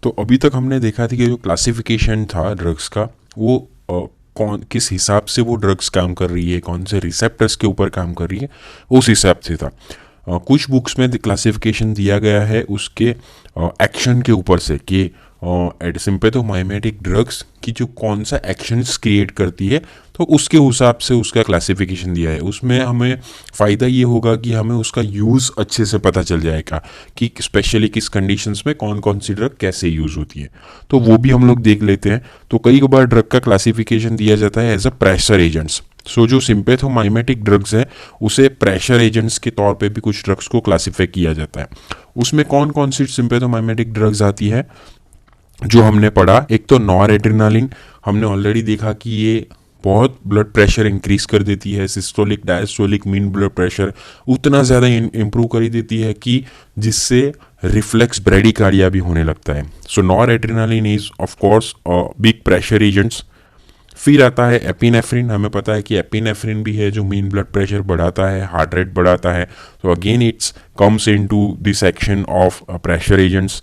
तो अभी तक हमने देखा था कि जो क्लासिफिकेशन था ड्रग्स का वो कौन किस हिसाब से वो ड्रग्स काम कर रही है, कौन से रिसेप्टर्स के ऊपर काम कर रही है, उस हिसाब से था। कुछ बुक्स में क्लासिफिकेशन दिया गया है उसके एक्शन के ऊपर से कि सिम्पैथोमाइमेटिक ड्रग्स की जो कौन सा एक्शंस क्रिएट करती है, तो उसके हिसाब से उसका क्लासिफिकेशन दिया है। उसमें हमें फ़ायदा ये होगा कि हमें उसका यूज़ अच्छे से पता चल जाएगा कि स्पेशली किस कंडीशंस में कौन कौन सी ड्रग कैसे यूज़ होती है, तो वो भी हम लोग देख लेते हैं। तो कई बार ड्रग का क्लासिफिकेशन दिया जाता है एज अ प्रेशर एजेंट्स। सो जो सिम्पैथोमाइमेटिक ड्रग्स है उसे प्रेशर एजेंट्स के तौर पे भी कुछ ड्रग्स को क्लासीफाई किया जाता है। उसमें कौन कौन सी सिम्पैथोमाइमेटिक ड्रग्स आती है जो हमने पढ़ा, एक तो नॉर एड्रेनालिन। हमने ऑलरेडी देखा कि ये बहुत ब्लड प्रेशर इंक्रीज कर देती है, systolic diastolic mean blood pressure उतना ज़्यादा इंप्रूव कर देती है कि जिससे रिफ्लेक्स ब्रेडिकार्डिया भी होने लगता है। So noradrenaline is of course big pressure agents. फिर आता है एपिनेफ्रिन। हमें पता है कि एपिनेफ्रिन भी है जो मीन ब्लड प्रेशर बढ़ाता है, हार्ट रेट बढ़ाता है। तो again it's comes into this section of pressure agents.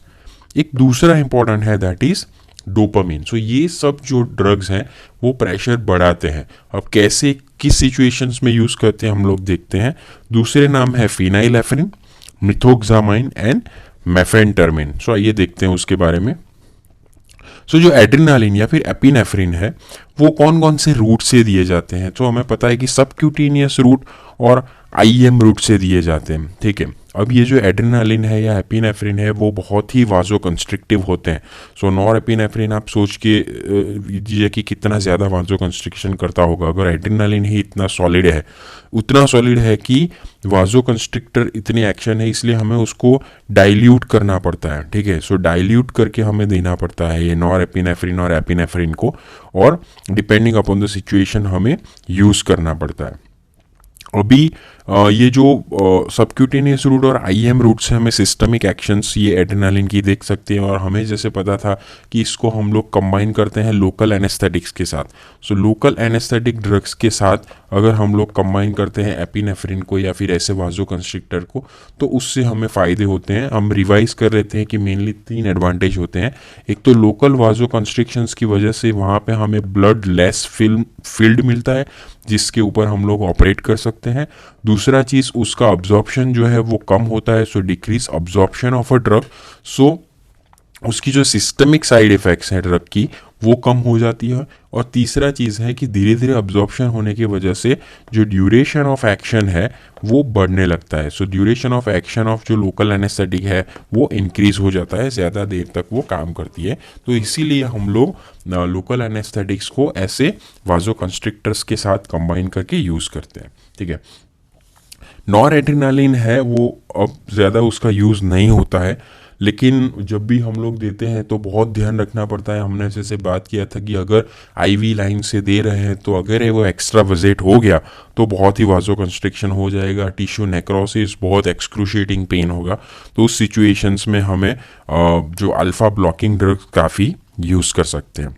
एक दूसरा इंपॉर्टेंट है दैट इज डोपामिन। सो ये सब जो ड्रग्स हैं वो प्रेशर बढ़ाते हैं। अब कैसे किस सिचुएशंस में यूज़ करते हैं हम लोग देखते हैं। दूसरे नाम है फिनाइलेफ्रिन, मिथोक्सामाइन एंड मेफेंटरमिन। सो आइए देखते हैं उसके बारे में। सो जो एड्रेनालिन या फिर एपिनेफ्रिन है वो कौन कौन से रूट से दिए जाते हैं। तो हमें पता है कि सबक्यूटेनियस रूट और आईएम रूट से दिए जाते हैं, ठीक है। अब ये जो एड्रेनालिन है या एपिनेफ्रिन है वो बहुत ही वाजो कंस्ट्रिक्टिव होते हैं। सो नॉर एपिनेफ्रिन आप सोच के लीजिए कि कितना ज़्यादा वाजो कंस्ट्रिक्शन करता होगा। अगर एड्रेनालिन ही इतना सॉलिड है, उतना सॉलिड है कि वाजो कंस्ट्रिक्टर इतने एक्शन है, इसलिए हमें उसको डाइल्यूट करना पड़ता है, ठीक है। सो डाइल्यूट करके हमें देना पड़ता है ये नॉर एपिनेफ्रिन और एपिनेफ्रिन को, और डिपेंडिंग अपॉन द सिचुएशन हमें यूज़ करना पड़ता है। अभी ये जो सबक्यूटेनियस रूट और आईएम रूट से हमें सिस्टमिक एक्शंस ये एड्रेनालिन की देख सकते हैं, और हमें जैसे पता था कि इसको हम लोग कंबाइन करते हैं लोकल एनेस्थेटिक्स के साथ। सो लोकल एनेस्थेटिक ड्रग्स के साथ अगर हम लोग कंबाइन करते हैं एपिनेफ्रिन को या फिर ऐसे वाजो कंस्ट्रिक्टर को, तो उससे हमें फ़ायदे होते हैं। हम रिवाइज कर लेते हैं कि मेनली 3 एडवांटेज होते हैं। एक तो लोकल वाजो कंस्ट्रिक्शंस की वजह से वहाँ पे हमें ब्लड लेस फील्ड मिलता है जिसके ऊपर हम लोग ऑपरेट कर सकते हैं। दूसरा चीज़ उसका अब्जॉर्प्शन जो है वो कम होता है, so decrease absorption of a drug. So उसकी जो सिस्टमिक साइड इफ़ेक्ट्स हैं ड्रग की वो कम हो जाती है। और तीसरा चीज़ है कि धीरे धीरे अब्जॉर्प्शन होने की वजह से जो ड्यूरेशन ऑफ एक्शन है वो बढ़ने लगता है। सो ड्यूरेशन ऑफ एक्शन ऑफ जो लोकल एनेस्थेटिक है वो इंक्रीज हो जाता है, ज़्यादा देर तक वो काम करती है। तो इसीलिए हम लोग लोकल एनेस्थेटिक्स को ऐसे वाजो कंस्ट्रिक्टर्स के साथ कंबाइन करके यूज़ करते हैं, ठीक है। नॉर एड्रेनालिन है वो अब ज़्यादा उसका यूज़ नहीं होता है, लेकिन जब भी हम लोग देते हैं तो बहुत ध्यान रखना पड़ता है। हमने जैसे बात किया था कि अगर आईवी लाइन से दे रहे हैं तो अगर वो एक्स्ट्रा विजेट हो गया तो बहुत ही वाजो कंस्ट्रिक्शन हो जाएगा, टिश्यू नेक्रोसिस, बहुत एक्सक्रूशिएटिंग पेन होगा। तो उस सिचुएशंस में हमें जो अल्फा ब्लॉकिंग ड्रग्स काफ़ी यूज़ कर सकते हैं।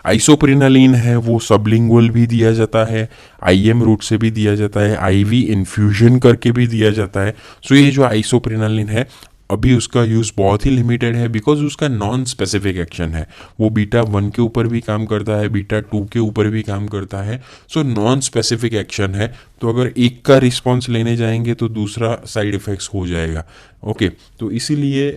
आइसोप्रिनालिन है वो सबलिंगुअल भी दिया जाता है, आईएम रूट से भी दिया जाता है, आईवी इन्फ्यूजन करके भी दिया जाता है। सो ये जो आइसोप्रिनालिन है अभी उसका यूज़ बहुत ही लिमिटेड है बिकॉज उसका नॉन स्पेसिफिक एक्शन है। वो बीटा 1 के ऊपर भी काम करता है, बीटा 2 के ऊपर भी काम करता है। सो नॉन स्पेसिफिक एक्शन है, तो अगर एक का रिस्पॉन्स लेने जाएंगे तो दूसरा साइड इफ़ेक्ट्स हो जाएगा। ओके, तो इसीलिए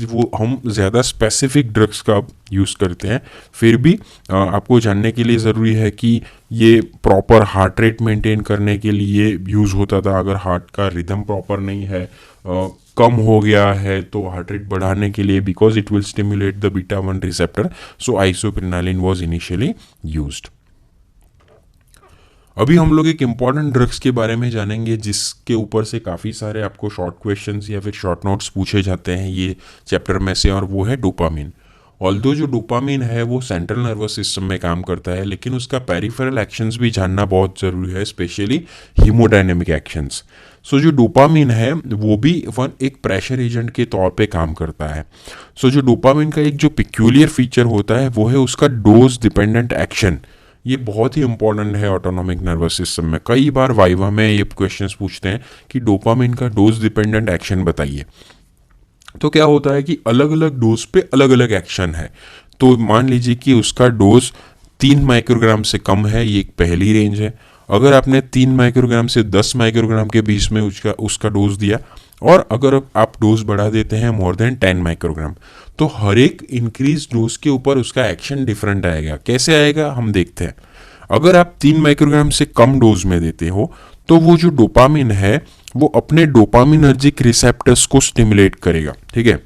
वो हम ज़्यादा स्पेसिफिक ड्रग्स का यूज़ करते हैं। फिर भी आपको जानने के लिए ज़रूरी है कि ये प्रॉपर हार्ट रेट मेंटेन करने के लिए यूज़ होता था। अगर हार्ट का रिदम प्रॉपर नहीं है, कम हो गया है, तो हार्ट रेट बढ़ाने के लिए because it will stimulate the beta 1 receptor, so isoprenaline was initially used. अभी हम लोग एक इम्पॉर्टेंट ड्रग्स के बारे में जानेंगे जिसके ऊपर से काफ़ी सारे आपको शॉर्ट क्वेश्चंस या फिर शॉर्ट नोट्स पूछे जाते हैं ये चैप्टर में से, और वो है डोपामिन। ऑल्दो जो डोपामिन है वो सेंट्रल नर्वस सिस्टम में काम करता है, लेकिन उसका पेरिफेरल एक्शंस भी जानना बहुत ज़रूरी है, स्पेशली हीमोडायनेमिक एक्शंस। सो जो डोपामिन है वो भी एक प्रेशर एजेंट के तौर पे काम करता है। सो जो डोपामिन का एक जो पिक्यूलियर फीचर होता है वो है उसका डोज डिपेंडेंट एक्शन। ये बहुत ही इंपॉर्टेंट है ऑटोनॉमिक नर्वस सिस्टम में। कई बार वाइवा में ये क्वेश्चंस पूछते हैं कि डोपामिन का डोज डिपेंडेंट एक्शन बताइए। तो क्या होता है कि अलग अलग डोज पे अलग अलग एक्शन है। तो मान लीजिए कि उसका डोज 3 माइक्रोग्राम से कम है, ये एक पहली रेंज है। अगर आपने 3 माइक्रोग्राम से 10 माइक्रोग्राम के बीच में उसका उसका डोज दिया, और अगर आप डोज बढ़ा देते हैं मोर देन 10 माइक्रोग्राम, तो हर एक इंक्रीज डोज के ऊपर उसका एक्शन डिफरेंट आएगा। कैसे आएगा हम देखते हैं। अगर आप 3 माइक्रोग्राम से कम डोज में देते हो, तो वो जो डोपामिन है वो अपने डोपामिनर्जिक रिसेप्टर्स को स्टिमुलेट करेगा, ठीक है।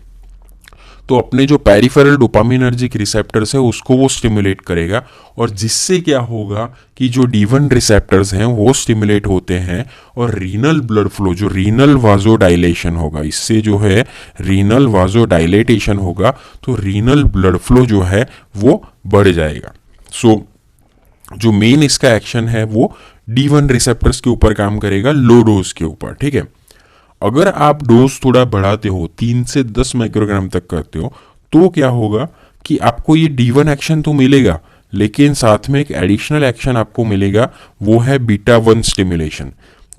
तो अपने जो पेरिफेरल डोपामिनर्जिक रिसेप्टर्स है उसको वो स्टिमुलेट करेगा, और जिससे क्या होगा कि जो D1 रिसेप्टर्स हैं वो स्टिमुलेट होते हैं, और रीनल ब्लड फ्लो, जो रीनल वाजोडाइलेशन होगा, इससे जो है रीनल वाजोडाइलेटेशन होगा, तो रीनल ब्लड फ्लो जो है वो बढ़ जाएगा। सो जो मेन इसका एक्शन है वो D1 रिसेप्टर्स के ऊपर काम करेगा, लो डोज के ऊपर, ठीक है। अगर आप डोज थोड़ा बढ़ाते हो, 3 से 10 माइक्रोग्राम तक करते हो, तो क्या होगा कि आपको ये D1 एक्शन तो मिलेगा, लेकिन साथ में एक एडिशनल एक्शन आपको मिलेगा, वो है बीटा 1 स्टिमुलेशन।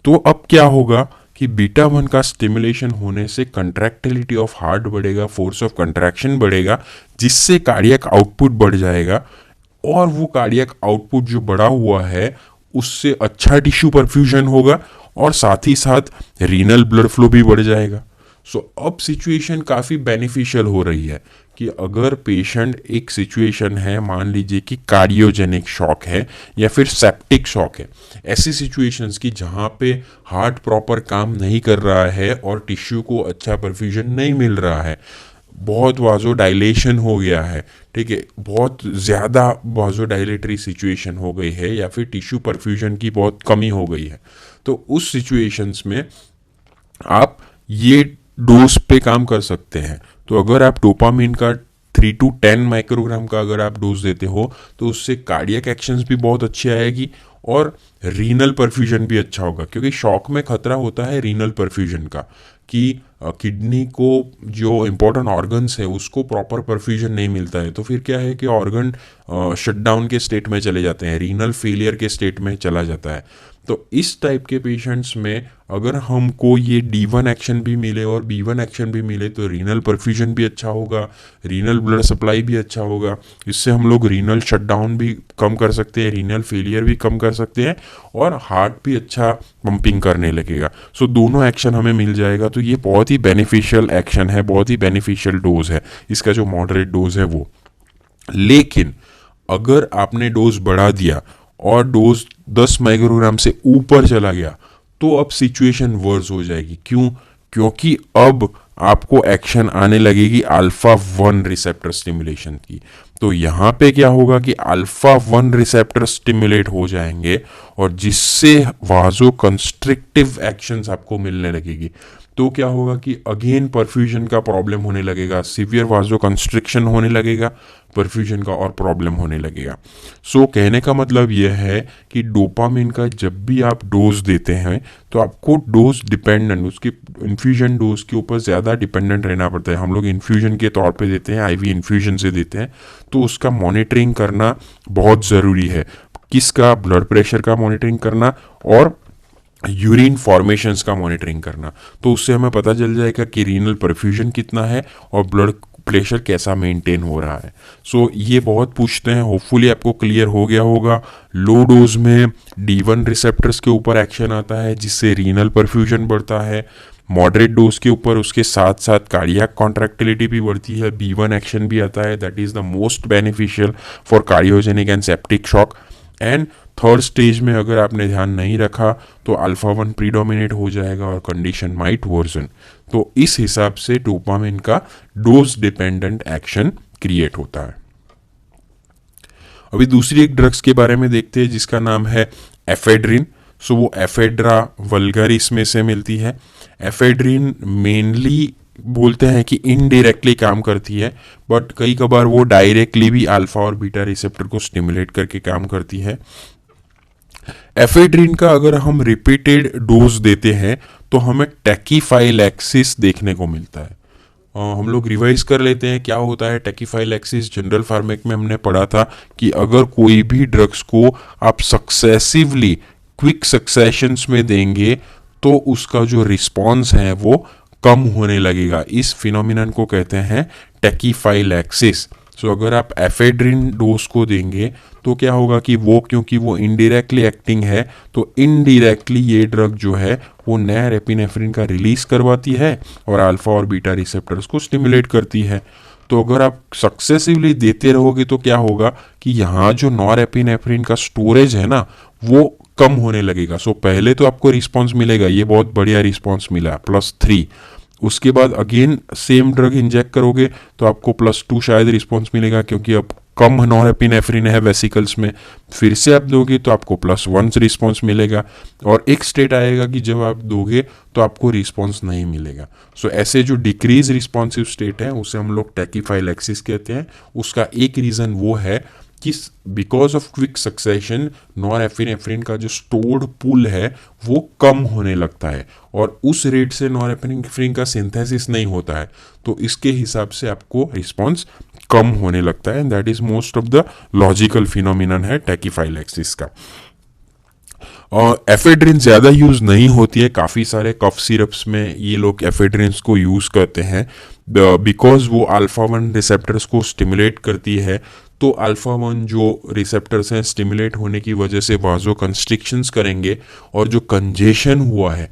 तो अब क्या होगा कि बीटा 1 का स्टिमुलेशन होने से कंट्रैक्टिलिटी ऑफ हार्ट बढ़ेगा, फोर्स ऑफ कंट्रैक्शन बढ़ेगा, जिससे कार्डियक आउटपुट बढ़ जाएगा, और वो कार्डियक आउटपुट जो बढ़ा हुआ है उससे अच्छा टिश्यू परफ्यूजन होगा, और साथ ही साथ रीनल ब्लड फ्लो भी बढ़ जाएगा। सो अब सिचुएशन काफ़ी बेनिफिशियल हो रही है कि अगर पेशेंट, एक सिचुएशन है, मान लीजिए कि कार्डियोजेनिक शॉक है या फिर सेप्टिक शॉक है, ऐसी सिचुएशंस की जहाँ पे हार्ट प्रॉपर काम नहीं कर रहा है और टिश्यू को अच्छा परफ्यूजन नहीं मिल रहा है, बहुत वाजोडाइलेशन हो गया है, ठीक है, बहुत ज़्यादा वाजोडाइलेटरी सिचुएशन हो गई है, या फिर टिश्यू परफ्यूजन की बहुत कमी हो गई है, तो उस सिचुएशंस में आप ये डोज पे काम कर सकते हैं। तो अगर आप डोपामिन का 3 to 10 माइक्रोग्राम का अगर आप डोज देते हो, तो उससे कार्डियक एक्शंस भी बहुत अच्छी आएगी, और रीनल परफ्यूजन भी अच्छा होगा, क्योंकि शॉक में खतरा होता है रीनल परफ्यूजन का, कि किडनी को जो इम्पोर्टेंट ऑर्गन्स है उसको प्रॉपर परफ्यूजन नहीं मिलता है, तो फिर क्या है कि ऑर्गन शटडाउन के स्टेट में चले जाते हैं, रीनल फेलियर के स्टेट में चला जाता है। तो इस टाइप के पेशेंट्स में अगर हमको ये D1 एक्शन भी मिले और B1 एक्शन भी मिले, तो रीनल परफ्यूजन भी अच्छा होगा, रीनल ब्लड सप्लाई भी अच्छा होगा, इससे हम लोग रीनल शटडाउन भी कम कर सकते हैं, रीनल फेलियर भी कम कर सकते हैं, और हार्ट भी अच्छा पंपिंग करने लगेगा। सो दोनों एक्शन हमें मिल जाएगा। तो ये बहुत ही बेनिफिशियल एक्शन है, बहुत ही बेनिफिशियल डोज है, इसका जो मॉडरेट डोज है वो। लेकिन अगर आपने डोज बढ़ा दिया और डोज 10 माइक्रोग्राम से ऊपर चला गया, तो अब सिचुएशन वर्स हो जाएगी। क्यों? क्योंकि अब आपको एक्शन आने लगेगी अल्फा 1 रिसेप्टर स्टिमुलेशन की। तो यहाँ पे क्या होगा कि अल्फा 1 रिसेप्टर स्टिमुलेट हो जाएंगे, और जिससे वाजो कंस्ट्रिक्टिव एक्शंस आपको मिलने लगेगी। तो क्या होगा कि अगेन परफ्यूजन का प्रॉब्लम होने लगेगा, सीवियर वाजो कंस्ट्रिक्शन होने लगेगा, परफ्यूजन का और प्रॉब्लम होने लगेगा। सो कहने का मतलब यह है कि डोपामिन का जब भी आप डोज देते हैं, तो आपको डोज डिपेंडेंट, उसके इन्फ्यूजन डोज के ऊपर ज़्यादा डिपेंडेंट रहना पड़ता है। हम लोग इन्फ्यूजन के तौर पे देते हैं, आईवी इन्फ्यूजन से देते हैं, तो उसका मॉनिटरिंग करना बहुत ज़रूरी है। किसका? ब्लड प्रेशर का मॉनिटरिंग करना, और यूरिन फॉर्मेशंस का मॉनिटरिंग करना। तो उससे हमें पता चल जाएगा कि रीनल परफ्यूजन कितना है और ब्लड प्रेशर कैसा मेंटेन हो रहा है। सो ये बहुत पूछते हैं, होपफुली आपको क्लियर हो गया होगा। लो डोज में D1 रिसेप्टर्स के ऊपर एक्शन आता है, जिससे रीनल परफ्यूजन बढ़ता है। मॉडरेट डोज के ऊपर उसके साथ साथ कार्डियक कॉन्ट्रैक्टिलिटी भी बढ़ती है, B1 एक्शन भी आता है, that is the most beneficial for cardiogenic and septic shock. And third stage में अगर आपने ध्यान नहीं रखा, तो अल्फा 1 प्रीडोमिनेट हो जाएगा और कंडीशन माइट वर्सन। तो इस हिसाब से डोपामिन का डोज डिपेंडेंट एक्शन क्रिएट होता है। अभी दूसरी एक ड्रग्स के बारे में देखते हैं, जिसका नाम है एफेड्रिन। सो वो एफेड्रा वल्गारिस में से मिलती है। एफेड्रिन मेनली बोलते हैं कि इनडायरेक्टली काम करती है, बट कई कबार वो डायरेक्टली भी अल्फा और बीटा रिसेप्टर को स्टिमुलेट करके काम करती है। एफेड्रिन का अगर हम रिपीटेड डोज देते हैं, तो हमें टैकीफाइलैक्सिस देखने को मिलता है। हम लोग रिवाइज कर लेते हैं क्या होता है टैकीफाइलैक्सिस। जनरल फार्मेक में हमने पढ़ा था कि अगर कोई भी ड्रग्स को आप सक्सेसिवली क्विक सक्सेशंस में देंगे, तो उसका जो रिस्पॉन्स है वो कम होने लगेगा। इस फिनोमिनन को कहते हैं टैकीफाइलैक्सिस। सो अगर आप एफेड्रिन डोज को देंगे तो क्या होगा कि वो, क्योंकि वो इनडायरेक्टली एक्टिंग है, तो इनडायरेक्टली ये ड्रग जो है वो नॉरएपिनेफ्रिन का रिलीज करवाती है और अल्फा और बीटा रिसेप्टर्स को स्टिमुलेट करती है। तो अगर आप सक्सेसिवली देते रहोगे तो क्या होगा कि यहाँ जो नॉरएपिनेफ्रिन का स्टोरेज है ना वो कम होने लगेगा। सो पहले तो आपको रिस्पॉन्स मिलेगा, ये बहुत बढ़िया रिस्पॉन्स मिला +3। उसके बाद अगेन सेम ड्रग इंजेक्ट करोगे तो आपको +2 शायद रिस्पॉन्स मिलेगा, क्योंकि अब कम नॉरएपिनेफ्रिन है वेसिकल्स में। फिर से आप दोगे तो आपको +1 रिस्पॉन्स मिलेगा, और एक स्टेट आएगा कि जब आप दोगे तो आपको रिस्पॉन्स नहीं मिलेगा। सो ऐसे जो डिक्रीज रिस्पॉन्सिव स्टेट है उसे हम लोग टैकीफाइलैक्सिस कहते हैं। उसका एक रीज़न वो है कि because of quick succession norepinephrine का जो स्टोर्ड पूल है वो कम होने लगता है, और उस रेट से नॉरएपिनेफ्रिन का सिंथेसिस नहीं होता है, तो इसके हिसाब से आपको रिस्पॉन्स कम होने लगता है। That is most of the logical phenomenon है टैकीफाइलैक्सिस का। और एफेड्रिन ज़्यादा यूज़ नहीं होती है, काफ़ी सारे कफ सिरप्स में ये लोग एफेड्रिन को यूज़ करते हैं बिकॉज वो अल्फा-1 रिसेप्टर्स को स्टिमुलेट करती है। तो अल्फा-1 जो रिसेप्टर्स हैं स्टिमुलेट होने की वजह से वाजो कंस्ट्रिक्शंस करेंगे और जो कंजेशन हुआ है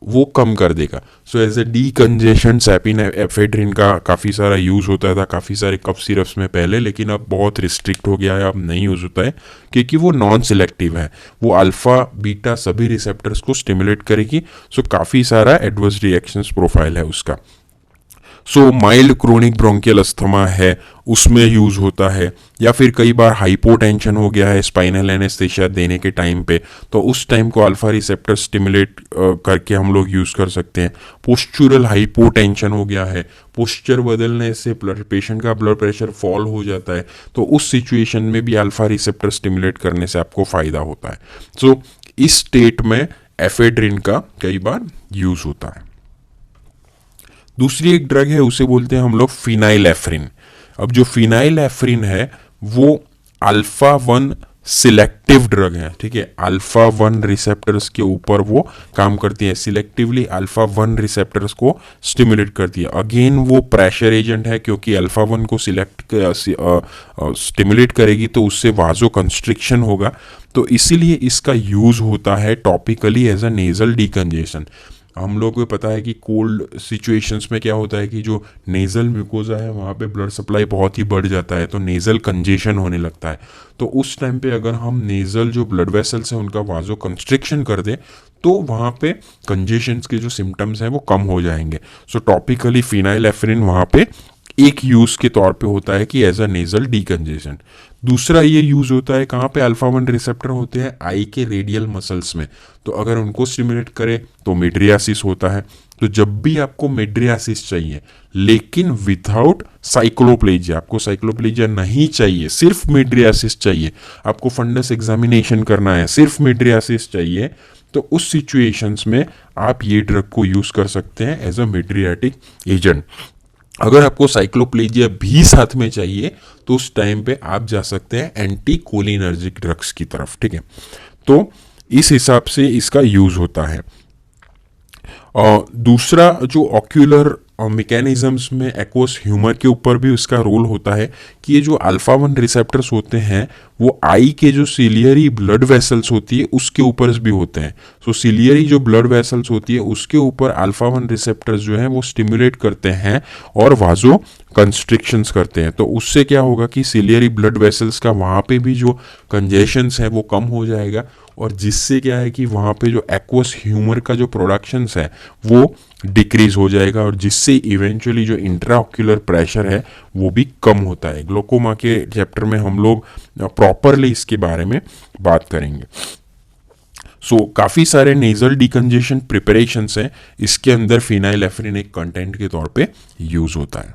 वो कम कर देगा। सो एज ए डीकंजेशन सैपिन एफेड्रिन का काफ़ी सारा यूज़ होता था काफ़ी सारे कफ सिरप्स में पहले, लेकिन अब बहुत रिस्ट्रिक्ट हो गया है, अब नहीं यूज़ होता है क्योंकि वो नॉन सिलेक्टिव है, वो अल्फ़ा बीटा सभी रिसेप्टर्स को स्टिमुलेट करेगी। सो काफ़ी सारा एडवर्स रिएक्शंस प्रोफाइल है उसका। सो माइल्ड क्रोनिक ब्रोंकियल अस्थमा है उसमें यूज़ होता है, या फिर कई बार हाइपोटेंशन हो गया है स्पाइनल एनेस्थेसिया देने के टाइम पे, तो उस टाइम को अल्फा रिसेप्टर स्टिमुलेट करके हम लोग यूज़ कर सकते हैं। पोस्चुरल हाइपोटेंशन हो गया है, पोस्चर बदलने से पेशेंट का ब्लड प्रेशर फॉल हो जाता है, तो उस सिचुएशन में भी अल्फा रिसेप्टर स्टिमुलेट करने से आपको फ़ायदा होता है। सो इस स्टेट में एफेड्रिन का कई बार यूज़ होता है। दूसरी एक ड्रग है उसे बोलते हैं हम लोग फिनाइलेफ्रिन। अब जो फिनाइलेफ्रिन है वो अल्फा-1 सिलेक्टिव ड्रग है, ठीक है, अल्फा-1 रिसेप्टर्स के ऊपर वो काम करती है, सिलेक्टिवली अल्फा-1 रिसेप्टर्स को स्टिमुलेट करती है। अगेन वो प्रेशर एजेंट है क्योंकि अल्फा-1 को स्टिमुलेट करेगी तो उससे वाजो कंस्ट्रिक्शन होगा, तो इसीलिए इसका यूज होता है topically as a nasal decongestion. हम लोग को पता है कि कोल्ड सिचुएशंस में क्या होता है कि जो नेज़ल म्यूकोजा है वहाँ पे ब्लड सप्लाई बहुत ही बढ़ जाता है, तो नेज़ल कंजेशन होने लगता है। तो उस टाइम पे अगर हम नेज़ल जो ब्लड वेसल्स हैं उनका वाजो कंस्ट्रिक्शन कर दें तो वहाँ पे कंजेशंस के जो सिम्टम्स हैं वो कम हो जाएंगे। सो टॉपिकली फिनाइलेफ्रिन वहाँ पे एक यूज़ के तौर पे होता है कि एज अ नेजल डीकंजेशन। दूसरा ये यूज़ होता है कहाँ पे अल्फा-1 रिसेप्टर होते हैं आई के रेडियल मसल्स में, तो अगर उनको स्टिमुलेट करे तो मिड्रियासिस होता है। तो जब भी आपको मिड्रियासिस चाहिए लेकिन विदाउट साइक्लोप्लेजिया, आपको साइक्लोप्लेजिया नहीं चाहिए, सिर्फ मिड्रियासिस चाहिए, आपको फंडस एग्जामिनेशन करना है, सिर्फ मिड्रियासिस चाहिए, तो उस सिचुएशंस में आप ये ड्रग को यूज़ कर सकते हैं एज अ मिड्रियाटिक एजेंट। अगर आपको साइक्लोप्लेजिया भी साथ में चाहिए तो उस टाइम पे आप जा सकते हैं एंटी कोलिनर्जिक ड्रग्स की तरफ, ठीक है। तो इस हिसाब से इसका यूज होता है। और दूसरा जो ऑक्यूलर मैकेनिज्म्स में एक्वस ह्यूमर के ऊपर भी उसका रोल होता है कि ये जो अल्फा-1 रिसेप्टर्स होते हैं वो आई के जो सिलियरी ब्लड वेसल्स होती है उसके ऊपर भी होते हैं। सो सिलियरी जो ब्लड वेसल्स होती है उसके ऊपर अल्फा-1 रिसेप्टर्स जो हैं वो स्टिमुलेट करते हैं और वाजो कंस्ट्रिक्शंस करते हैं, तो उससे क्या होगा कि सिलियरी ब्लड वेसल्स का वहाँ पे भी जो कंजेशंस है वो कम हो जाएगा, और जिससे क्या है कि वहाँ पे जो एक्वस ह्यूमर का जो प्रोडक्शंस है वो डिक्रीज हो जाएगा, और जिससे इवेंचुअली जो इंट्राऑक्यूलर प्रेशर है वो भी कम होता है। ग्लोकोमा के चैप्टर में हम लोग प्रॉपरली इसके बारे में बात करेंगे। सो काफ़ी सारे नेजल डीकंजेशन प्रिपरेशंस हैं, इसके अंदर फिनाइलेफ्रिन एक कंटेंट के तौर पे यूज होता है।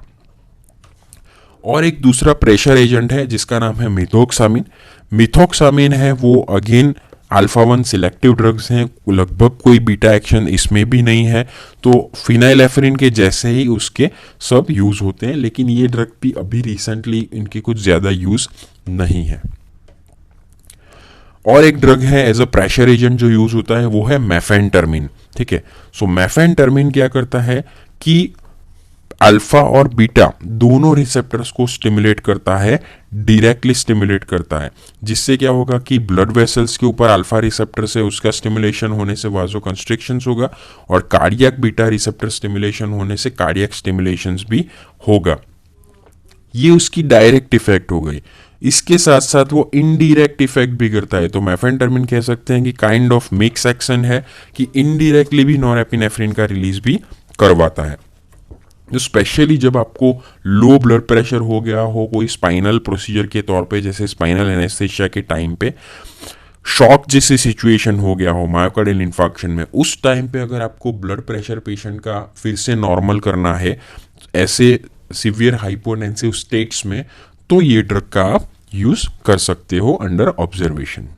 और एक दूसरा प्रेशर एजेंट है जिसका नाम है मिथोक्सामिन। मिथोक्सामिन है वो अगेन अल्फा-1 सिलेक्टिव ड्रग्स हैं, लगभग कोई बीटा एक्शन इसमें भी नहीं है, तो फिनाइलेफ्रिन के जैसे ही उसके सब यूज़ होते हैं, लेकिन ये ड्रग भी अभी रिसेंटली इनके कुछ ज़्यादा यूज़ नहीं है। और एक ड्रग है एज अ प्रेशर एजेंट जो यूज़ होता है वो है मेफेंटरमिन, ठीक है। सो मेफेंटरमिन क्या करता है कि अल्फा और बीटा दोनों रिसेप्टर्स को स्टिमुलेट करता है, डायरेक्टली स्टिमुलेट करता है, जिससे क्या होगा कि ब्लड वेसल्स के ऊपर अल्फा रिसेप्टर से उसका स्टिमुलेशन होने से वाजोकंस्ट्रिक्शंस होगा और कार्डियक बीटा रिसेप्टर स्टिमुलेशन होने से कार्डियक स्टिमुलेशंस भी होगा। ये उसकी डायरेक्ट इफेक्ट हो गई। इसके साथ साथ वो इनडायरेक्ट इफेक्ट भी करता है, तो मेफेंटरमिन कह सकते हैं कि काइंड ऑफ मिक्स एक्शन है कि इनडायरेक्टली भी नॉरएपिनेफ्रिन का रिलीज भी करवाता है। जो स्पेशली जब आपको लो ब्लड प्रेशर हो गया हो कोई स्पाइनल प्रोसीजर के तौर पे, जैसे स्पाइनल एनेस्थेसिया के टाइम पे शॉक जैसी सिचुएशन हो गया हो मायोकार्डियल इंफार्क्शन में, उस टाइम पे अगर आपको ब्लड प्रेशर पेशेंट का फिर से नॉर्मल करना है ऐसे सिवियर हाइपोटेंसिव स्टेट्स में, तो ये ड्रग का आप यूज कर सकते हो अंडर ऑब्जर्वेशन।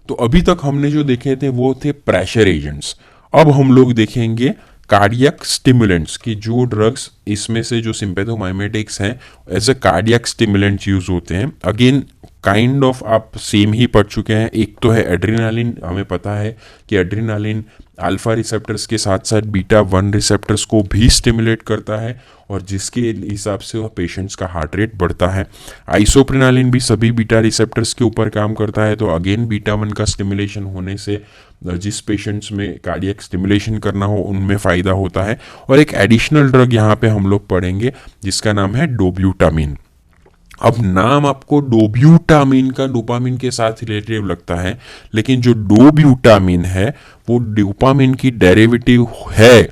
तो अभी तक हमने जो देखे थे वो थे प्रेशर एजेंट्स। अब हम लोग देखेंगे कार्डियक स्टिमुलेंट्स की जो ड्रग्स इसमें से जो सिंपैथोमाइमेटिक्स हैं as a cardiac stimulants use होते हैं। अगेन काइंड ऑफ आप सेम ही पढ़ चुके हैं। एक तो है एड्रेनालिन, हमें पता है कि एड्रेनालिन अल्फा रिसेप्टर्स के साथ साथ बीटा 1 रिसेप्टर्स को भी स्टिमुलेट करता है और जिसके हिसाब से वह पेशेंट्स का हार्ट रेट बढ़ता है। आइसोप्रेनालिन भी सभी बीटा रिसेप्टर्स के ऊपर काम करता है, तो अगेन बीटा 1 का स्टिमुलेशन होने से जिस पेशेंट्स में कार्डियक स्टिमुलेशन करना हो उनमें फ़ायदा होता है। और एक एडिशनल ड्रग यहाँ पे हम लोग पढ़ेंगे जिसका नाम है डोब्यूटामिन। अब नाम आपको डोब्यूटामिन का डोपामिन के साथ रिलेटिव लगता है, लेकिन जो डोब्यूटामिन है वो डोपामिन की डेरिवेटिव है,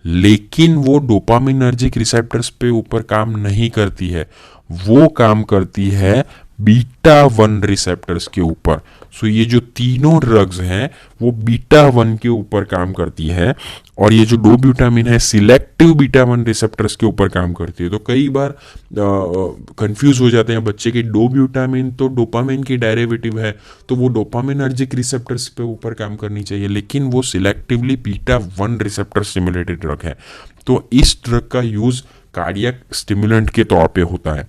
लेकिन वो डोपामिनर्जिक रिसेप्टर्स पे ऊपर काम नहीं करती है, वो काम करती है बीटा 1 रिसेप्टर्स के ऊपर। सो ये जो तीनों ड्रग्स हैं वो बीटा 1 के ऊपर काम करती है और ये जो डोब्यूटामिन है सिलेक्टिव बीटा 1 रिसेप्टर्स के ऊपर काम करती है। तो कई बार कंफ्यूज हो जाते हैं बच्चे कि डोब्यूटामिन तो डोपामिन की डेरिवेटिव है, तो वो डोपामिनर्जिक रिसेप्टर्स पे ऊपर काम करनी चाहिए, लेकिन वो selectively beta 1 receptor stimulated drug है। तो इस ड्रग का यूज कार्डियक स्टिमुलेंट के तौर पे होता है।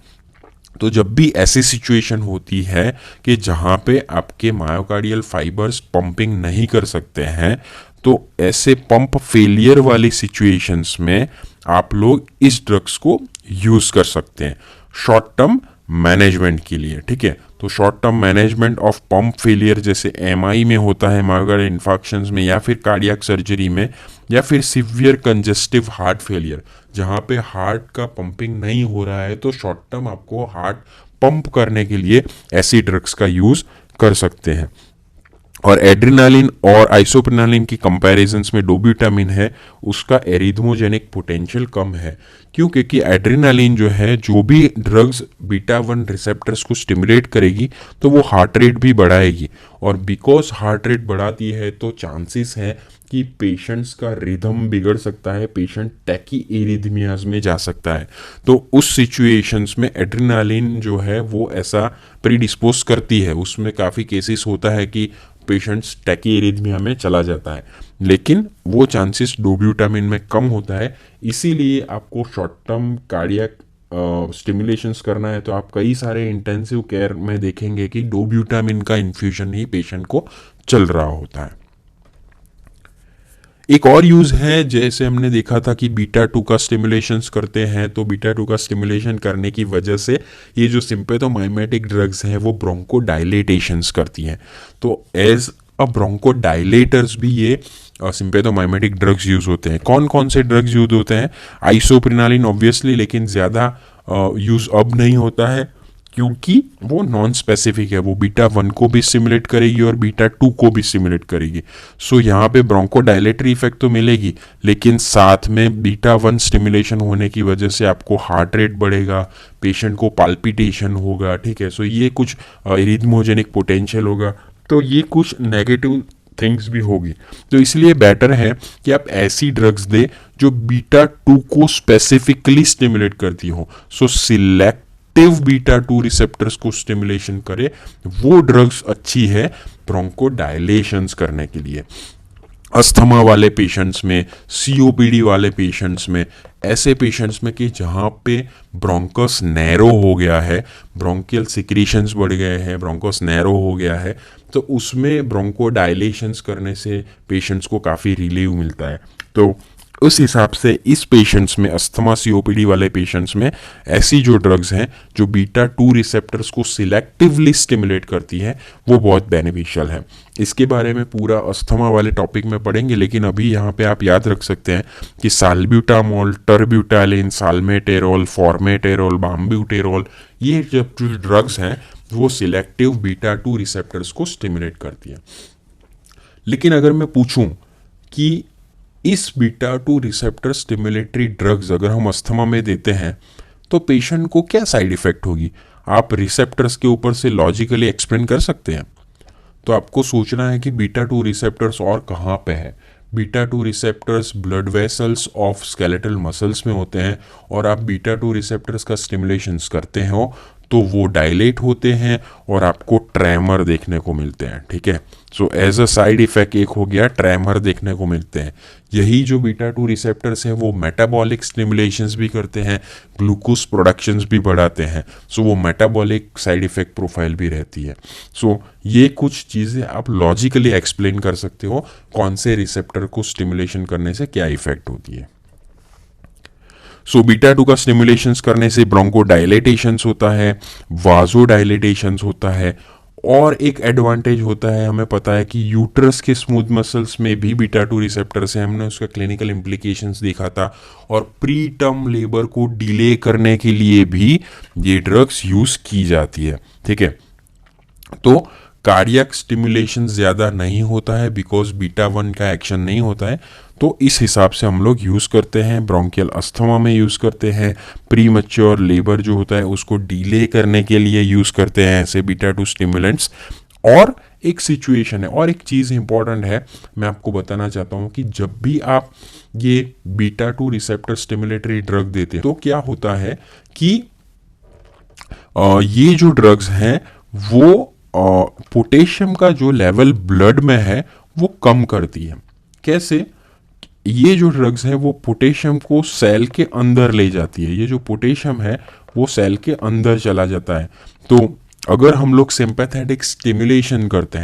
तो जब भी ऐसी सिचुएशन होती है कि जहाँ पे आपके मायोकार्डियल फाइबर्स पंपिंग नहीं कर सकते हैं, तो ऐसे पंप फेलियर वाली सिचुएशंस में आप लोग इस ड्रग्स को यूज कर सकते हैं शॉर्ट टर्म मैनेजमेंट के लिए। ठीक है, तो short term management of pump failure जैसे एमआई में होता है, मायोकार्डियल इंफार्क्शंस में, या फिर कार्डियक सर्जरी में, या फिर सिवियर कंजेस्टिव हार्ट फेलियर जहाँ पे हार्ट का पंपिंग नहीं हो रहा है, तो शॉर्ट टर्म आपको हार्ट पंप करने के लिए ऐसी ड्रग्स का यूज कर सकते हैं। और एड्रेनालिन और आइसोप्रेनालिन की कंपैरिजंस में डोब्यूटामिन है उसका एरिथमोजेनिक पोटेंशियल कम है। क्यों? क्योंकि एड्रेनालिन जो है, जो भी ड्रग्स बीटा 1 रिसेप्टर्स को स्टिमुलेट करेगी तो वो हार्ट रेट भी बढ़ाएगी, और बिकॉज हार्ट रेट बढ़ाती है तो चांसेस है कि पेशेंट्स का रिदम बिगड़ सकता है, पेशेंट टैकी एरिथमियाज में जा सकता है। तो उस सिचुएशंस में एड्रेनालिन जो है वो ऐसा प्रीडिस्पोज करती है, उसमें काफ़ी केसेस होता है कि पेशेंट्स टैकी एरिथमिया में चला जाता है, लेकिन वो चांसेस डोब्यूटामिन में कम होता है। इसीलिए आपको शॉर्ट टर्म कार्डियक स्टिमुलेशंस करना है तो आप कई सारे इंटेंसिव केयर में देखेंगे कि डोब्यूटामिन का इन्फ्यूजन ही पेशेंट को चल रहा होता है। एक और यूज है, जैसे हमने देखा था कि बीटा 2 का स्टिमुलेशंस करते हैं, तो बीटा 2 का स्टिमुलेशन करने की वजह से ये जो सिंपैथोमाइमेटिक ड्रग्स हैं वो ब्रोंकोडाइलेटेशंस करती हैं। तो एज अ ब्रोंकोडाइलेटर्स भी ये सिंपैथोमाइमेटिक ड्रग्स यूज होते हैं। कौन कौन से ड्रग्स यूज होते हैं? आइसोप्रेनालिन ऑब्वियसली, लेकिन ज़्यादा यूज अब नहीं होता है क्योंकि वो नॉन स्पेसिफिक है, वो बीटा 1 को भी स्टिमुलेट करेगी और बीटा 2 को भी स्टिमुलेट करेगी। सो यहाँ पे ब्रोंकोडाइलेटरी इफेक्ट तो मिलेगी, लेकिन साथ में बीटा 1 स्टिमुलेशन होने की वजह से आपको हार्ट रेट बढ़ेगा, पेशेंट को पाल्पिटेशन होगा। ठीक है, सो ये कुछ एरिथमोजेनिक पोटेंशियल होगा, तो ये कुछ नेगेटिव थिंग्स भी होगी। तो इसलिए बेटर है कि आप ऐसी ड्रग्स दे जो बीटा 2 को स्पेसिफिकली स्टिमुलेट करती हो। सो सिलेक्ट बीटा 2 रिसेप्टर्स को स्टिमुलेशन करे, वो ड्रग्स अच्छी है ब्रोंकोडाइलेशंस करने के लिए। अस्थमा वाले पेशेंट्स में, सीओपीडी वाले पेशेंट्स में, ऐसे पेशेंट्स में कि जहाँ पे ब्रोंकस नैरो हो गया है, ब्रोंकियल सिक्रीशंस बढ़ गए हैं, ब्रोंकस नैरो हो गया है, तो उसमें ब्रोंकोडाइलेशंस करने से पेशेंट्स को काफ़ी रिलीव मिलता है। तो उस हिसाब से इस पेशेंट्स में, अस्थमा सीओपीडी वाले पेशेंट्स में, ऐसी जो ड्रग्स हैं जो बीटा 2 रिसेप्टर्स को सिलेक्टिवली स्टिमुलेट करती हैं वो बहुत बेनिफिशियल है। इसके बारे में पूरा अस्थमा वाले टॉपिक में पढ़ेंगे, लेकिन अभी यहाँ पे आप याद रख सकते हैं कि साल्ब्यूटामोल, टर्ब्यूटालिन, साल्मेटेरोल, फॉर्मेटेरोल, बाम्ब्यूटेरोल, ये जब जो ड्रग्स हैं वो सिलेक्टिव बीटा 2 रिसेप्टर्स को स्टिमुलेट करती हैं। लेकिन अगर मैं पूछूं कि इस बीटा 2 रिसेप्टर स्टिमुलेटरी ड्रग्स अगर हम अस्थमा में देते हैं तो पेशेंट को क्या साइड इफेक्ट होगी, आप रिसेप्टर्स के ऊपर से लॉजिकली एक्सप्लेन कर सकते हैं? तो आपको सोचना है कि बीटा 2 रिसेप्टर्स और कहाँ पे है। Beta 2 receptors blood vessels of skeletal muscles में होते हैं, और आप बीटा 2 रिसेप्टर्स का स्टिमुलेशंस करते हो तो वो डायलेट होते हैं और आपको ट्रेमर देखने को मिलते हैं। ठीक है, so as a side effect एक हो गया, ट्रेमर देखने को मिलते हैं। यही जो बीटा 2 रिसेप्टर्स हैं वो मेटाबॉलिक स्टिमुलेशंस भी करते हैं, ग्लूकोज प्रोडक्शंस भी बढ़ाते हैं, सो वो मेटाबॉलिक साइड इफेक्ट प्रोफाइल भी रहती है। सो ये कुछ चीज़ें आप लॉजिकली एक्सप्लेन कर सकते हो कौन से रिसेप्टर को स्टिमुलेशन करने से क्या इफेक्ट होती है। सो बीटा 2 का स्टिमुलेशंस करने से ब्रोंकोडाइलेटेशंस होता है, वाजोडाइलेटेशंस होता है, और एक एडवांटेज होता है, हमें पता है कि यूट्रस के स्मूथ मसल्स में भी बीटा 2 रिसेप्टर से हमने उसका क्लिनिकल इम्प्लीकेशंस देखा था, और प्री टर्म लेबर को डिले करने के लिए भी ये ड्रग्स यूज की जाती है। ठीक है, तो कार्डियक स्टिमुलेशन ज़्यादा नहीं होता है बिकॉज बीटा 1 का एक्शन नहीं होता है, तो इस हिसाब से हम लोग यूज़ करते हैं, ब्रोंकियल अस्थमा में यूज़ करते हैं, प्री मैच्योर लेबर जो होता है उसको डिले करने के लिए यूज़ करते हैं ऐसे बीटा 2 स्टिमुलेंट्स। और एक सिचुएशन है और एक चीज़ इंपॉर्टेंट है, मैं आपको बताना चाहता हूँ कि जब भी आप ये बीटा 2 रिसेप्टर स्टिमुलेटरी ड्रग देते हैं तो क्या होता है कि ये जो ड्रग्स हैं वो पोटेशियम का जो लेवल ब्लड में है वो कम करती है। कैसे? ये जो ड्रग्स हैं वो पोटेशियम को सेल के अंदर ले जाती है, ये जो पोटेशियम है वो सेल के अंदर चला जाता है। तो अगर हम लोग सिंपैथेटिक स्टिमुलेशन करते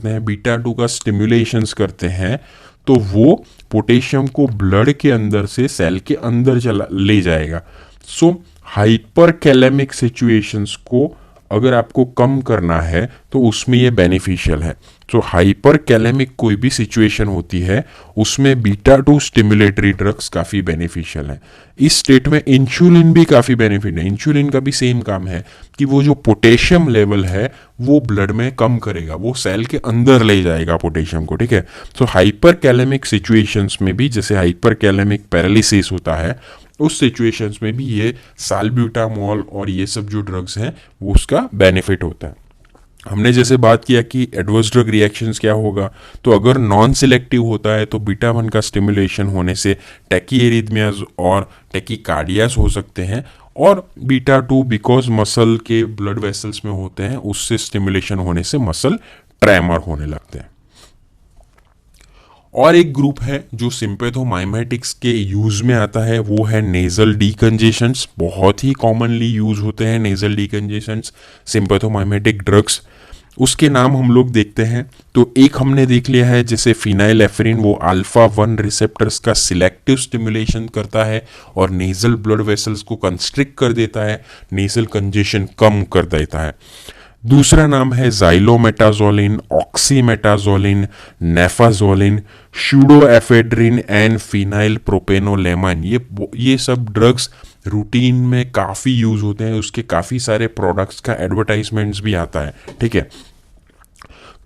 हैं, बीटा 2 का स्टिमुलेशंस करते हैं, तो वो पोटेशियम को ब्लड के अंदर से सेल के अंदर चला ले जाएगा। सो हाइपर कैलेमिक सिचुएशंस को अगर आपको कम करना है तो उसमें ये बेनिफिशियल है। तो हाइपर कैलेमिक कोई भी सिचुएशन होती है उसमें बीटा 2 स्टिमुलेटरी ड्रग्स काफ़ी बेनिफिशियल है। इस स्टेट में इंसुलिन भी काफ़ी बेनिफिट है। इंसुलिन का भी सेम काम है कि वो जो पोटेशियम लेवल है वो ब्लड में कम करेगा, वो सेल के अंदर ले जाएगा पोटेशियम को। ठीक है, तो हाइपर कैलेमिक सिचुएशंस में भी, जैसे हाइपर कैलेमिक पैरालिसिस होता है, उस सिचुएशंस में भी ये साल्ब्यूटामोल और ये सब जो ड्रग्स हैं वो उसका बेनिफिट होता है। हमने जैसे बात किया कि एडवर्स ड्रग रिएक्शंस क्या होगा, तो अगर नॉन सिलेक्टिव होता है तो बीटा 1 का स्टिमुलेशन होने से टैकीएरिथमियाज और टैकीकार्डियाज हो सकते हैं, और बीटा 2 बिकॉज मसल के ब्लड वेसल्स में होते हैं उससे स्टिमुलेशन होने से मसल ट्रेमर होने लगते हैं। और एक ग्रुप है जो सिंपैथोमाइमेटिक्स के यूज में आता है, वो है नेजल डीकंजेशंस। बहुत ही कॉमनली यूज होते हैं नेजल डीकंजेशंस, सिंपैथोमाइमेटिक ड्रग्स। उसके नाम हम लोग देखते हैं तो एक हमने देख लिया है जैसे फिनाइलेफ्रिन, वो अल्फा 1 रिसेप्टर्स का सिलेक्टिव स्टिमुलेशन करता है और नेजल ब्लड वेसल्स को कंस्ट्रिक्ट कर देता है, नेजल कंजेशन कम कर देता है। दूसरा नाम है जाइलोमेटाजोलिन, ऑक्सीमेटाजोलिन, नेफाजोलिन, शूडोएफेड्रिन एंड फिनाइल प्रोपेनोलेमाइन। ये सब ड्रग्स रूटीन में काफ़ी यूज होते हैं, उसके काफ़ी सारे प्रोडक्ट्स का एडवर्टाइजमेंट्स भी आता है। ठीक है,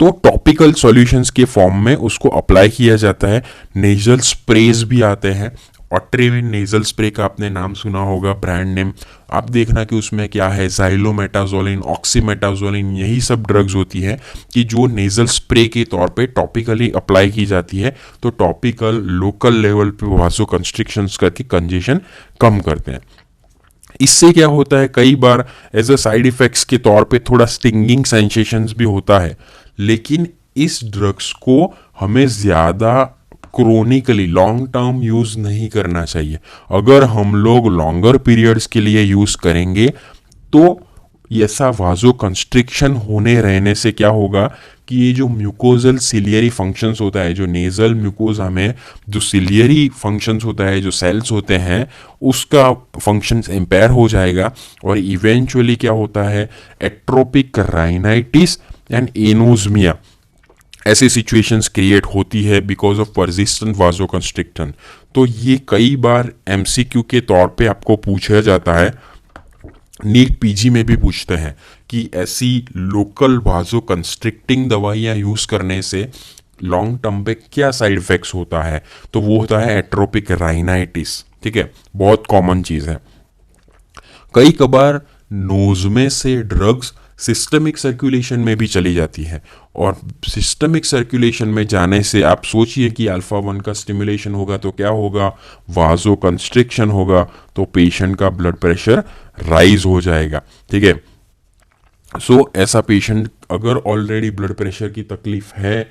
तो टॉपिकल सॉल्यूशंस के फॉर्म में उसको अप्लाई किया जाता है। नेजल स्प्रेज भी आते हैं, ऑट्रेविन नेजल स्प्रे का आपने नाम सुना होगा, ब्रांड नेम। आप देखना कि उसमें क्या है, जाइलोमेटाजोलिन, ऑक्सीमेटाजोलिन, यही सब ड्रग्स होती हैं कि जो नेजल स्प्रे के तौर पे टॉपिकली अप्लाई की जाती है, तो टॉपिकल लोकल लेवल पे वासो कंस्ट्रिक्शंस करके कंजेशन कम करते हैं। इससे क्या होता है, कई बार एज अ साइड इफेक्ट्स के तौर पे थोड़ा स्टिंगिंग सेंसेशंस भी होता है, लेकिन इस ड्रग्स को हमें ज़्यादा क्रोनिकली लॉन्ग टर्म यूज़ नहीं करना चाहिए। अगर हम लोग लॉन्गर पीरियड्स के लिए यूज़ करेंगे तो ऐसा वाजो कंस्ट्रिक्शन होने रहने से क्या होगा कि ये जो म्यूकोजल सिलियरी फंक्शंस होता है, जो नेजल म्यूकोजा में जो सिलियरी फंक्शंस होता है, जो सेल्स होते हैं, उसका फंक्शंस इम्पेयर हो जाएगा और इवेंचुअली क्या होता है, एट्रोपिक राइनाइटिस एंड एनोज्मिया ऐसी सिचुएशंस क्रिएट होती है बिकॉज ऑफ परसिस्टेंट वाजोकंस्ट्रिक्शन। तो ये कई बार एमसीक्यू के तौर पे आपको पूछा जाता है, नीट पीजी में भी पूछते हैं कि ऐसी लोकल वाजो कंस्ट्रिक्टिंग दवाइयाँ यूज़ करने से लॉन्ग टर्म पे क्या साइड इफेक्ट्स होता है। तो वो होता है एट्रोपिक राइनाइटिस। ठीक है, बहुत कॉमन चीज़ है। कई कबार नोज में से ड्रग्स सिस्टमिक सर्कुलेशन में भी चली जाती है और सिस्टमिक सर्कुलेशन में जाने से आप सोचिए कि अल्फा 1 का स्टिमुलेशन होगा तो क्या होगा, वाजो कंस्ट्रिक्शन होगा, तो पेशेंट का ब्लड प्रेशर राइज हो जाएगा। ठीक है, सो ऐसा पेशेंट अगर ऑलरेडी ब्लड प्रेशर की तकलीफ है,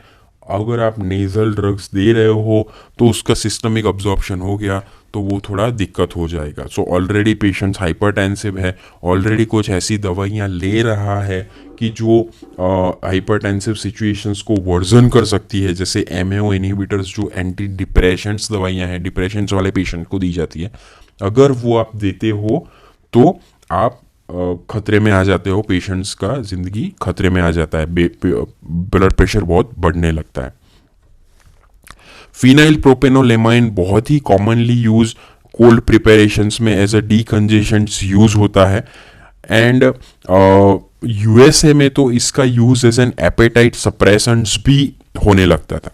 अगर आप नेजल ड्रग्स दे रहे हो तो उसका सिस्टमिक अब्जॉर्प्शन हो गया तो वो थोड़ा दिक्कत हो जाएगा। सो ऑलरेडी पेशेंट्स हाइपरटेंसिव है, ऑलरेडी कुछ ऐसी दवाइयाँ ले रहा है कि जो हाइपरटेंसिव सिचुएशंस को वर्जन कर सकती है, जैसे एमएओ इनहिबिटर्स जो एंटी डिप्रेशंस दवाइयाँ हैं, डिप्रेशंस वाले पेशेंट को दी जाती है, अगर वो आप देते हो तो आप खतरे में आ जाते हो, पेशेंट्स का जिंदगी खतरे में आ जाता है, ब्लड प्रेशर बहुत बढ़ने लगता है। फिनाइल प्रोपेनोलेमाइन बहुत ही कॉमनली यूज कोल्ड प्रिपरेशंस में एज अ डीकंजेशंट यूज होता है एंड यूएसए में तो इसका use as an appetite suppressants भी होने लगता था,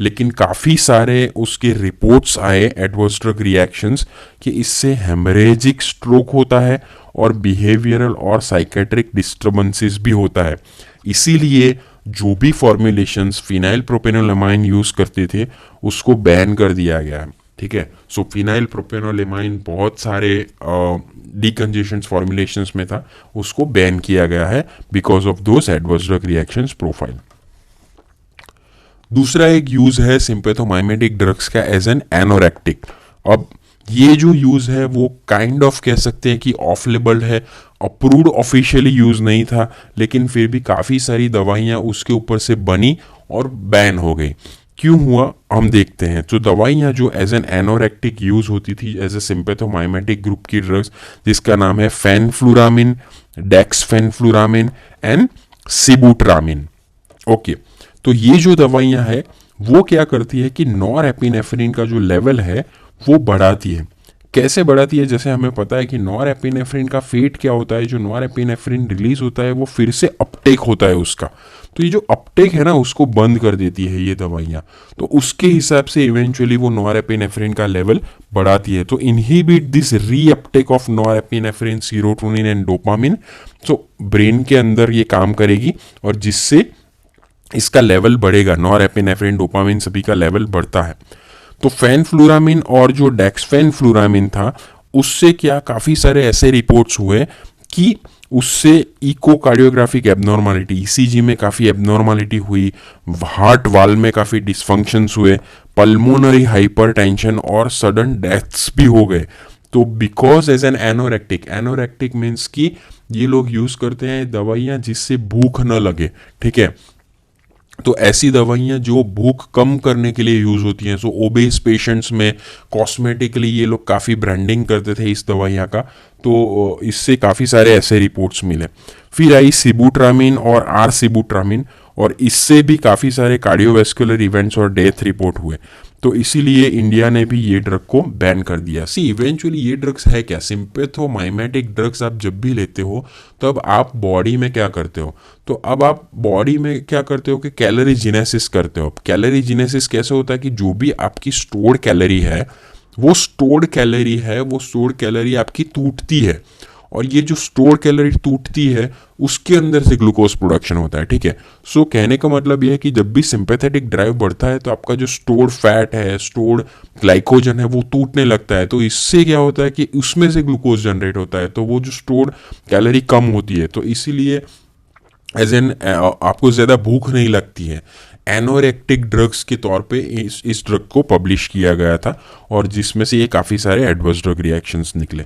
लेकिन काफ़ी सारे उसके रिपोर्ट्स आए एडवर्स ड्रग रिएक्शंस कि इससे हेमरेजिक स्ट्रोक होता है और बिहेवियरल और साइकेट्रिक डिस्टर्बेंसेस भी होता है। इसीलिए जो भी फॉर्मुलेशंस फिनाइल प्रोपेनोलेमाइन यूज़ करते थे उसको बैन कर दिया गया है। ठीक है, सो फिनाइल प्रोपेनोलेमाइन बहुत सारे डीकंजेशंस फॉर्मुलेशंस में था, उसको बैन किया गया है because of those adverse drug reactions profile. दूसरा एक यूज है सिंपैथोमाइमेटिक ड्रग्स का एज एन एनोरेक्टिक। अब ये जो यूज है वो काइंड ऑफ कह सकते हैं कि ऑफ लेबल है, अप्रूव्ड ऑफिशियली यूज नहीं था, लेकिन फिर भी काफ़ी सारी दवाइयाँ उसके ऊपर से बनी और बैन हो गई। क्यों हुआ हम देखते हैं। तो दवाइयाँ जो एज एन एनोरेक्टिक यूज होती थी एज ए सिंपैथोमाइमेटिक ग्रुप की ड्रग्स, जिसका नाम है फेनफ्लुरामिन, डेक्सफेनफ्लुरामिन एंड सिबुट्रामिन। ओके, तो ये जो दवाइयाँ हैं वो क्या करती है कि नॉरएपिनेफ्रिन का जो लेवल है वो बढ़ाती है। कैसे बढ़ाती है, जैसे हमें पता है कि नॉरएपिनेफ्रिन का फेट क्या होता है, जो नॉरएपिनेफ्रिन रिलीज होता है वो फिर से अपटेक होता है उसका, तो ये जो अपटेक है ना उसको बंद कर देती है ये दवाइयाँ, तो उसके हिसाब से इवेंचुअली वो नॉरएपिनेफ्रिन का लेवल बढ़ाती है। तो inhibit this reuptake of norepinephrine, serotonin and dopamine, तो ब्रेन के अंदर ये काम करेगी और जिससे इसका लेवल बढ़ेगा, नॉरएपिनेफ्रिन, डोपामिन सभी का लेवल बढ़ता है। तो फेनफ्लुरामिन और जो डेक्सफेनफ्लुरामिन था उससे क्या काफ़ी सारे ऐसे रिपोर्ट्स हुए कि उससे इकोकार्डियोग्राफिक एबनॉर्मलिटी, ईसीजी में काफ़ी एबनॉर्मलिटी हुई, हार्ट वाल में काफ़ी डिसफंक्शंस हुए, पल्मोनरी हाइपरटेंशन और सडन डेथ्स भी हो गए। तो बिकॉज एज एन एनोरेक्टिक, एनोरेक्टिक मीन्स कि ये लोग यूज़ करते हैं दवाइयाँ जिससे भूख न लगे। ठीक है, तो ऐसी दवाइयाँ जो भूख कम करने के लिए यूज़ होती हैं। सो ओबेस पेशेंट्स में कॉस्मेटिकली ये लोग काफ़ी ब्रांडिंग करते थे इस दवाइयाँ का, तो इससे काफ़ी सारे ऐसे रिपोर्ट्स मिले। फिर आई सिबुट्रामिन और आर सिबुट्रामिन, और इससे भी काफ़ी सारे कार्डियोवैस्कुलर इवेंट्स और डेथ रिपोर्ट हुए। तो इसीलिए इंडिया ने भी ये ड्रग को बैन कर दिया। सी इवेंचुअली ये ड्रग्स है क्या, सिंपैथोमाइमेटिक ड्रग्स आप जब भी लेते हो तब आप बॉडी में क्या करते हो, तो अब आप बॉडी में क्या करते हो कि कैलोरी जीनेसिस करते हो। कैलोरी जीनेसिस कैसे होता है कि जो भी आपकी स्टोर्ड कैलोरी है वो स्टोर्ड कैलोरी आपकी टूटती है, और ये जो स्टोर कैलोरी टूटती है उसके अंदर से ग्लूकोज प्रोडक्शन होता है। ठीक है, सो कहने का मतलब यह है कि जब भी सिंपैथेटिक ड्राइव बढ़ता है तो आपका जो स्टोर्ड फैट है, स्टोर्ड ग्लाइकोजन है, वो टूटने लगता है। तो इससे क्या होता है कि उसमें से ग्लूकोज जनरेट होता है, तो वो जो स्टोर्ड कैलोरी कम होती है, तो इसीलिए एज एन आपको ज़्यादा भूख नहीं लगती है। एनोरेक्टिक ड्रग्स के तौर पे इस ड्रग को पब्लिश किया गया था और जिसमें से ये काफ़ी सारे एडवर्स ड्रग रिएक्शंस निकले।